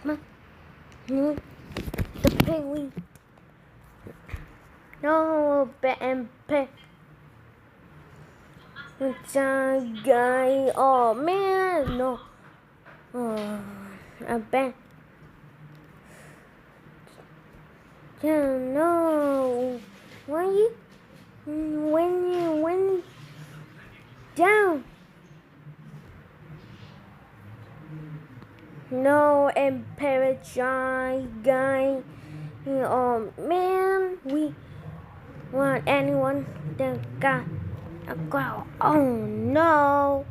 My, the penguin. No, and pet. The guy. Oh man, no. Oh, a bet. Yeah, no. When you down. No, Emperor guy. Oh man, we want anyone that got a growl. Oh no.